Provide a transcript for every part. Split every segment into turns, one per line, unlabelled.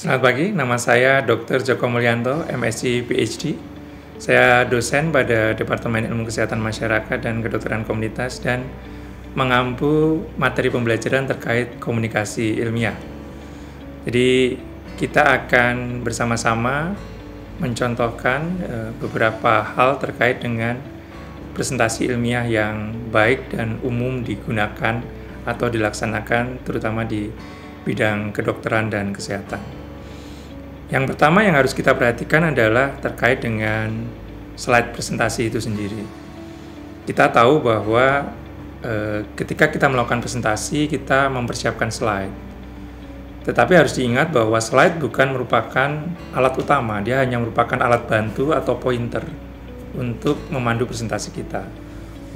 Selamat pagi, nama saya Dr. Joko Mulyanto, MSc PhD. Saya dosen pada Departemen Ilmu Kesehatan Masyarakat dan Kedokteran Komunitas dan mengampu materi pembelajaran terkait komunikasi ilmiah. Jadi kita akan bersama-sama mencontohkan beberapa hal terkait dengan presentasi ilmiah yang baik dan umum digunakan atau dilaksanakan terutama di bidang kedokteran dan kesehatan. Yang pertama yang harus kita perhatikan adalah terkait dengan slide presentasi itu sendiri. Kita tahu bahwa ketika kita melakukan presentasi, kita mempersiapkan slide. Tetapi harus diingat bahwa slide bukan merupakan alat utama, dia hanya merupakan alat bantu atau pointer untuk memandu presentasi kita.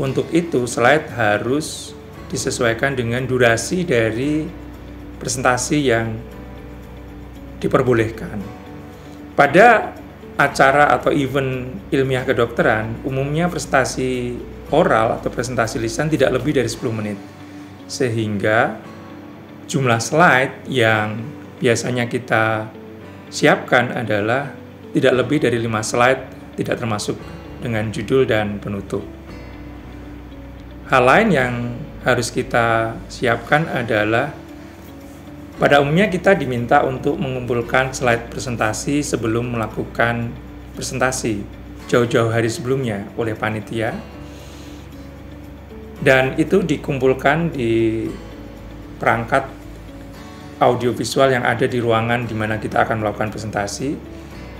Untuk itu, slide harus disesuaikan dengan durasi dari presentasi yang diperbolehkan. Pada acara atau event ilmiah kedokteran, umumnya presentasi oral atau presentasi lisan tidak lebih dari 10 menit. Sehingga jumlah slide yang biasanya kita siapkan adalah tidak lebih dari 5 slide, tidak termasuk dengan judul dan penutup. Hal lain yang harus kita siapkan adalah pada umumnya kita diminta untuk mengumpulkan slide presentasi sebelum melakukan presentasi jauh-jauh hari sebelumnya oleh panitia, dan itu dikumpulkan di perangkat audiovisual yang ada di ruangan di mana kita akan melakukan presentasi,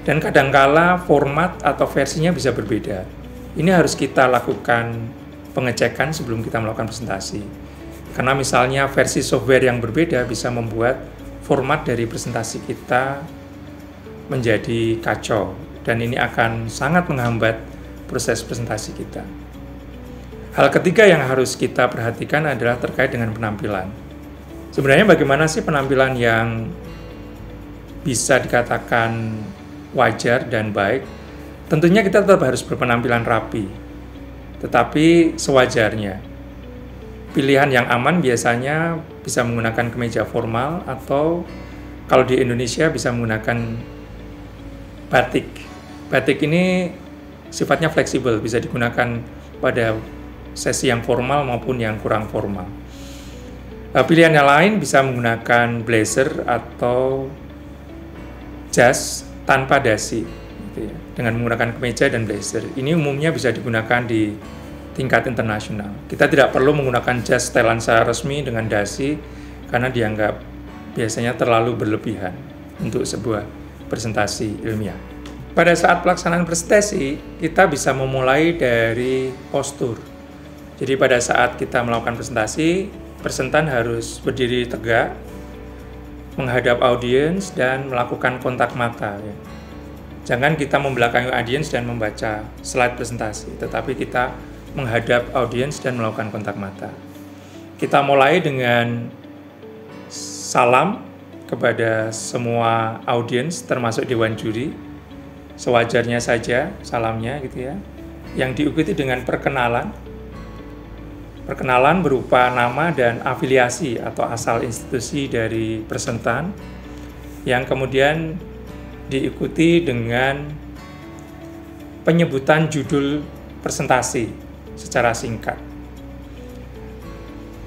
dan kadangkala format atau versinya bisa berbeda. Ini harus kita lakukan pengecekan sebelum kita melakukan presentasi. Karena misalnya versi software yang berbeda bisa membuat format dari presentasi kita menjadi kacau, dan ini akan sangat menghambat proses presentasi kita. Hal ketiga yang harus kita perhatikan adalah terkait dengan penampilan. Sebenarnya bagaimana sih penampilan yang bisa dikatakan wajar dan baik? Tentunya kita tetap harus berpenampilan rapi, tetapi sewajarnya. Pilihan yang aman biasanya bisa menggunakan kemeja formal atau kalau di Indonesia bisa menggunakan batik. Batik ini sifatnya fleksibel, bisa digunakan pada sesi yang formal maupun yang kurang formal. Pilihan yang lain bisa menggunakan blazer atau jas tanpa dasi, gitu ya, dengan menggunakan kemeja dan blazer. Ini umumnya bisa digunakan di tingkat internasional. Kita tidak perlu menggunakan jas setelan secara resmi dengan dasi karena dianggap biasanya terlalu berlebihan untuk sebuah presentasi ilmiah. Pada saat pelaksanaan presentasi, kita bisa memulai dari postur. Jadi pada saat kita melakukan presentasi, presentan harus berdiri tegak, menghadap audiens dan melakukan kontak mata. Ya. Jangan kita membelakangi audiens dan membaca slide presentasi, tetapi kita menghadap audiens dan melakukan kontak mata. Kita mulai dengan salam kepada semua audiens termasuk dewan juri. Sewajarnya saja salamnya gitu ya. Yang diikuti dengan perkenalan. Perkenalan berupa nama dan afiliasi atau asal institusi dari presentan, yang kemudian diikuti dengan penyebutan judul presentasi secara singkat.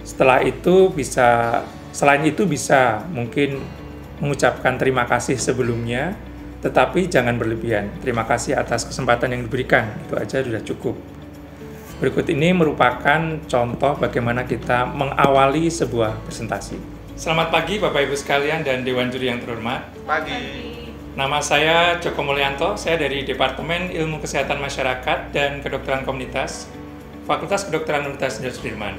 Selain itu bisa mungkin mengucapkan terima kasih sebelumnya, tetapi jangan berlebihan. Terima kasih atas kesempatan yang diberikan, itu aja sudah cukup. Berikut ini merupakan contoh bagaimana kita mengawali sebuah presentasi. Selamat pagi Bapak Ibu sekalian dan Dewan Juri yang terhormat.
Pagi.
Nama saya Joko Mulyanto, saya dari Departemen Ilmu Kesehatan Masyarakat dan Kedokteran Komunitas, Fakultas Kedokteran Universitas Jenderal Sudirman.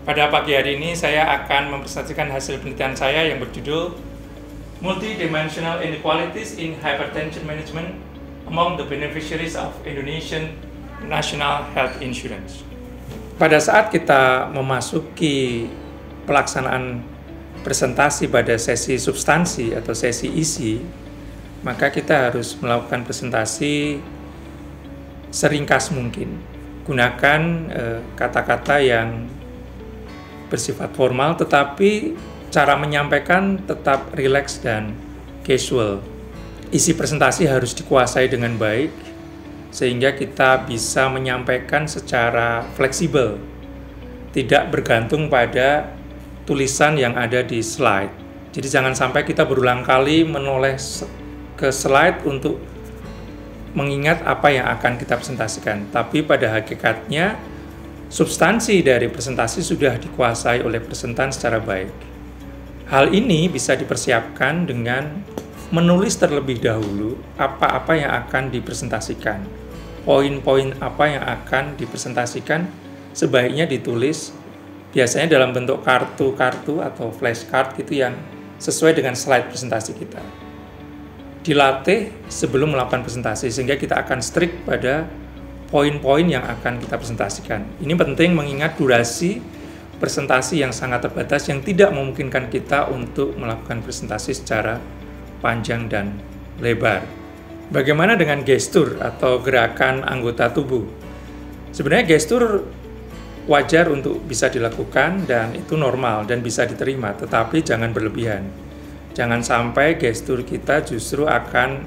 Pada pagi hari ini saya akan mempresentasikan hasil penelitian saya yang berjudul Multidimensional Inequalities in Hypertension Management Among the Beneficiaries of Indonesian National Health Insurance. Pada saat kita memasuki pelaksanaan presentasi pada sesi substansi atau sesi isi, maka kita harus melakukan presentasi seringkas mungkin. Gunakan kata-kata yang bersifat formal, tetapi cara menyampaikan tetap rileks dan casual. Isi presentasi harus dikuasai dengan baik, sehingga kita bisa menyampaikan secara fleksibel, tidak bergantung pada tulisan yang ada di slide. Jadi jangan sampai kita berulang kali menoleh ke slide untuk mengingat apa yang akan kita presentasikan. Tapi pada hakikatnya, substansi dari presentasi sudah dikuasai oleh presentan secara baik. Hal ini bisa dipersiapkan dengan menulis terlebih dahulu apa-apa yang akan dipresentasikan. Poin-poin apa yang akan dipresentasikan sebaiknya ditulis biasanya dalam bentuk kartu-kartu atau flashcard gitu yang sesuai dengan slide presentasi kita. Dilatih sebelum melakukan presentasi sehingga kita akan strict pada poin-poin yang akan kita presentasikan. Ini penting mengingat durasi presentasi yang sangat terbatas yang tidak memungkinkan kita untuk melakukan presentasi secara panjang dan lebar. Bagaimana dengan gestur atau gerakan anggota tubuh? Sebenarnya gestur wajar untuk bisa dilakukan dan itu normal dan bisa diterima, tetapi jangan berlebihan. Jangan sampai gestur kita justru akan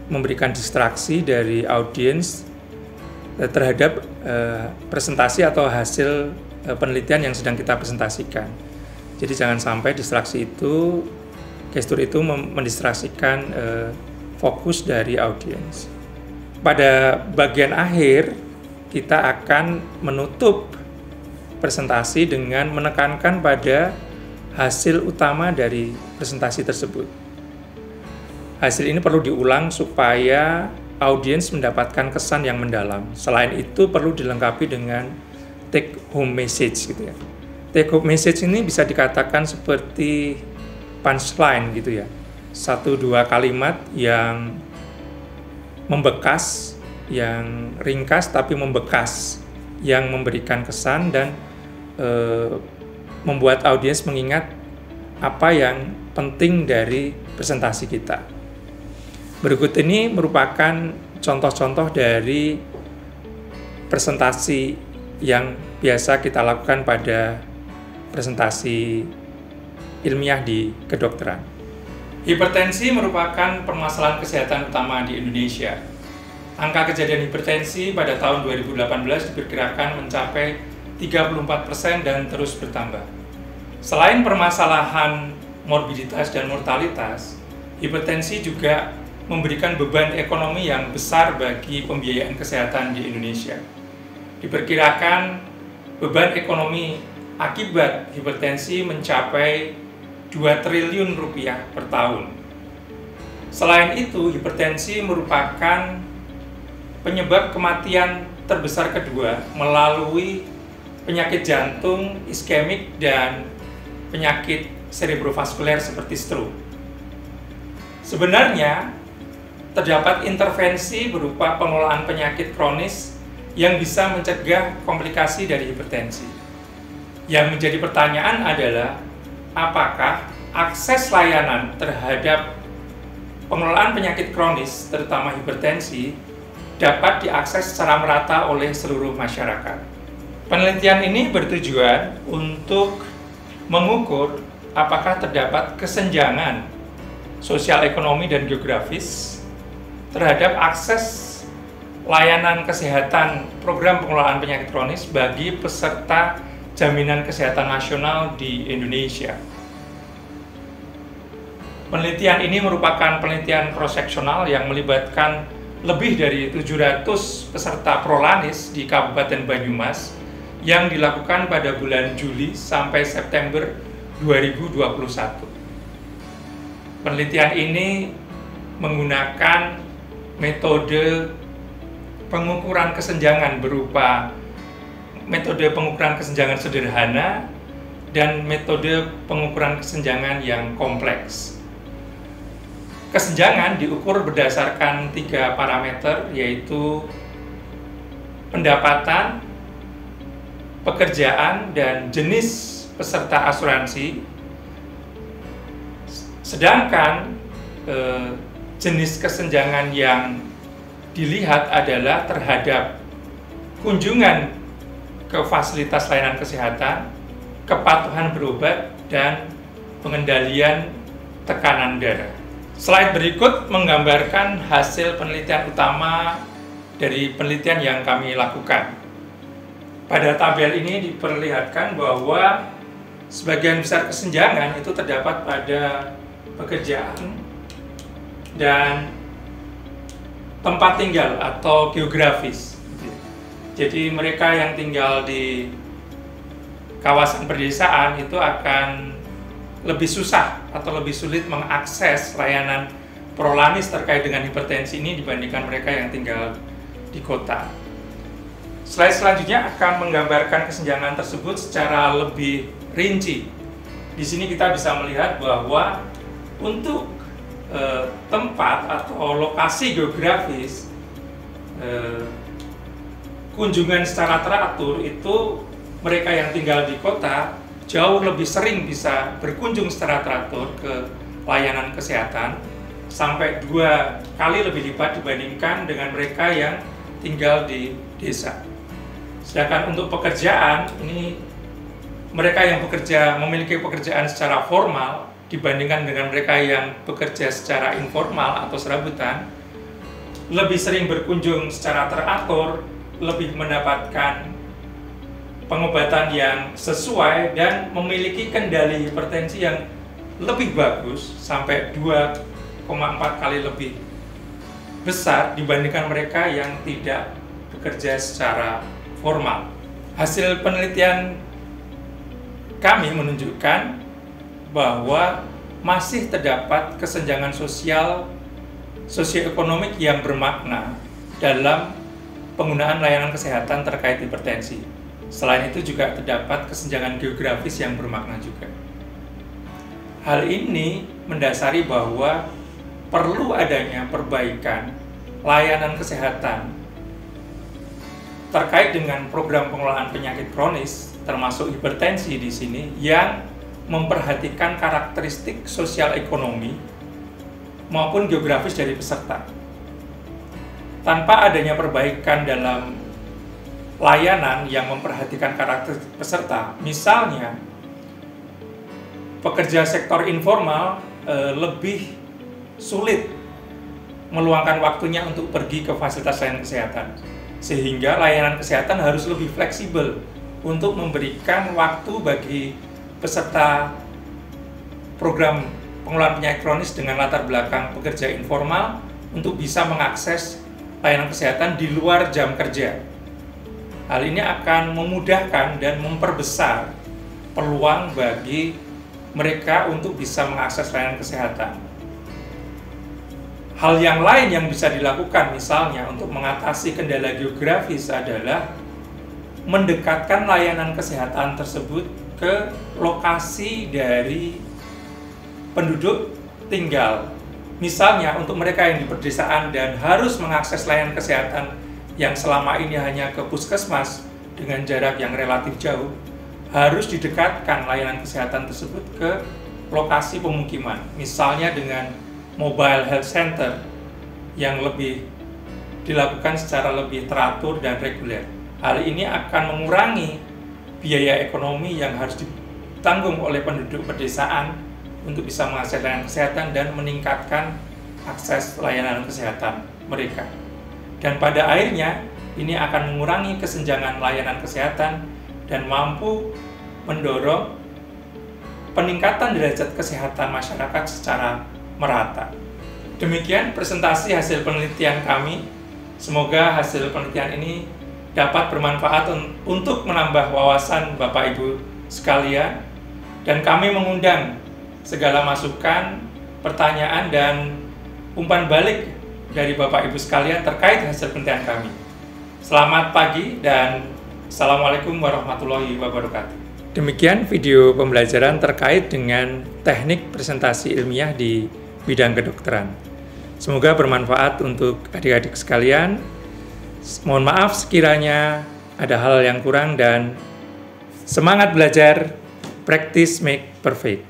memberikan distraksi dari audiens terhadap presentasi atau hasil penelitian yang sedang kita presentasikan. Jadi jangan sampai distraksi itu, gestur itu mendistraksikan fokus dari audiens. Pada bagian akhir, kita akan menutup presentasi dengan menekankan pada hasil utama dari presentasi tersebut. Hasil ini perlu diulang supaya audiens mendapatkan kesan yang mendalam. Selain itu perlu dilengkapi dengan take home message gitu ya. Take home message ini bisa dikatakan seperti punchline gitu ya. 1-2 kalimat yang membekas, yang ringkas tapi membekas, yang memberikan kesan dan membuat audiens mengingat apa yang penting dari presentasi kita. Berikut ini merupakan contoh-contoh dari presentasi yang biasa kita lakukan pada presentasi ilmiah di kedokteran. Hipertensi merupakan permasalahan kesehatan utama di Indonesia. Angka kejadian hipertensi pada tahun 2018 diperkirakan mencapai 34% dan terus bertambah. Selain permasalahan morbiditas dan mortalitas, hipertensi juga memberikan beban ekonomi yang besar bagi pembiayaan kesehatan di Indonesia. Diperkirakan beban ekonomi akibat hipertensi mencapai 2 triliun rupiah per tahun. Selain itu, hipertensi merupakan penyebab kematian terbesar kedua melalui penyakit jantung, iskemik, dan penyakit cerebrovaskuler seperti stroke. Sebenarnya, terdapat intervensi berupa pengelolaan penyakit kronis yang bisa mencegah komplikasi dari hipertensi. Yang menjadi pertanyaan adalah, apakah akses layanan terhadap pengelolaan penyakit kronis, terutama hipertensi, dapat diakses secara merata oleh seluruh masyarakat? Penelitian ini bertujuan untuk mengukur apakah terdapat kesenjangan sosial ekonomi dan geografis terhadap akses layanan kesehatan program pengelolaan penyakit kronis bagi peserta jaminan kesehatan nasional di Indonesia. Penelitian ini merupakan penelitian cross-seksional yang melibatkan lebih dari 700 peserta prolanis di Kabupaten Banyumas yang dilakukan pada bulan Juli sampai September 2021. Penelitian ini menggunakan metode pengukuran kesenjangan berupa metode pengukuran kesenjangan sederhana dan metode pengukuran kesenjangan yang kompleks. Kesenjangan diukur berdasarkan 3 parameter, yaitu pendapatan, pekerjaan, dan jenis peserta asuransi. Sedangkan jenis kesenjangan yang dilihat adalah terhadap kunjungan ke fasilitas layanan kesehatan, kepatuhan berobat, dan pengendalian tekanan darah. Slide berikut menggambarkan hasil penelitian utama dari penelitian yang kami lakukan. Pada tabel ini diperlihatkan bahwa sebagian besar kesenjangan itu terdapat pada pekerjaan dan tempat tinggal atau geografis. Jadi mereka yang tinggal di kawasan pedesaan itu akan lebih susah atau lebih sulit mengakses layanan prolanis terkait dengan hipertensi ini dibandingkan mereka yang tinggal di kota. Slide selanjutnya akan menggambarkan kesenjangan tersebut secara lebih rinci. Di sini kita bisa melihat bahwa untuk tempat atau lokasi geografis kunjungan secara teratur itu mereka yang tinggal di kota jauh lebih sering bisa berkunjung secara teratur ke layanan kesehatan sampai 2 kali lebih lipat dibandingkan dengan mereka yang tinggal di desa. Sedangkan untuk pekerjaan ini mereka yang memiliki pekerjaan secara formal dibandingkan dengan mereka yang bekerja secara informal atau serabutan lebih sering berkunjung secara teratur, lebih mendapatkan pengobatan yang sesuai dan memiliki kendali hipertensi yang lebih bagus sampai 2,4 kali lebih besar dibandingkan mereka yang tidak bekerja secara formal. Hasil penelitian kami menunjukkan bahwa masih terdapat kesenjangan sosioekonomik yang bermakna dalam penggunaan layanan kesehatan terkait hipertensi. Selain itu juga terdapat kesenjangan geografis yang bermakna juga. Hal ini mendasari bahwa perlu adanya perbaikan layanan kesehatan terkait dengan program pengelolaan penyakit kronis, termasuk hipertensi di sini, yang memperhatikan karakteristik sosial ekonomi maupun geografis dari peserta. Tanpa adanya perbaikan dalam layanan yang memperhatikan karakter peserta, misalnya pekerja sektor informal lebih sulit meluangkan waktunya untuk pergi ke fasilitas layanan kesehatan, sehingga layanan kesehatan harus lebih fleksibel untuk memberikan waktu bagi peserta program pengelolaan penyakit kronis dengan latar belakang pekerja informal untuk bisa mengakses layanan kesehatan di luar jam kerja. Hal ini akan memudahkan dan memperbesar peluang bagi mereka untuk bisa mengakses layanan kesehatan. Hal yang lain yang bisa dilakukan misalnya untuk mengatasi kendala geografis adalah mendekatkan layanan kesehatan tersebut ke lokasi dari penduduk tinggal. Misalnya untuk mereka yang di pedesaan dan harus mengakses layanan kesehatan yang selama ini hanya ke puskesmas dengan jarak yang relatif jauh, harus didekatkan layanan kesehatan tersebut ke lokasi pemukiman, misalnya dengan mobile health center yang lebih dilakukan secara lebih teratur dan reguler. Hal ini akan mengurangi biaya ekonomi yang harus ditanggung oleh penduduk pedesaan untuk bisa mengakses layanan kesehatan dan meningkatkan akses layanan kesehatan mereka. Dan pada akhirnya ini akan mengurangi kesenjangan layanan kesehatan dan mampu mendorong peningkatan derajat kesehatan masyarakat secara merata. Demikian presentasi hasil penelitian kami. Semoga hasil penelitian ini dapat bermanfaat untuk menambah wawasan Bapak Ibu sekalian, dan kami mengundang segala masukan, pertanyaan, dan umpan balik dari Bapak Ibu sekalian terkait hasil penelitian kami. Selamat pagi dan Assalamualaikum warahmatullahi wabarakatuh. Demikian video pembelajaran terkait dengan teknik presentasi ilmiah di bidang kedokteran. Semoga bermanfaat untuk adik-adik sekalian. Mohon maaf sekiranya ada hal yang kurang, dan semangat belajar, practice make perfect.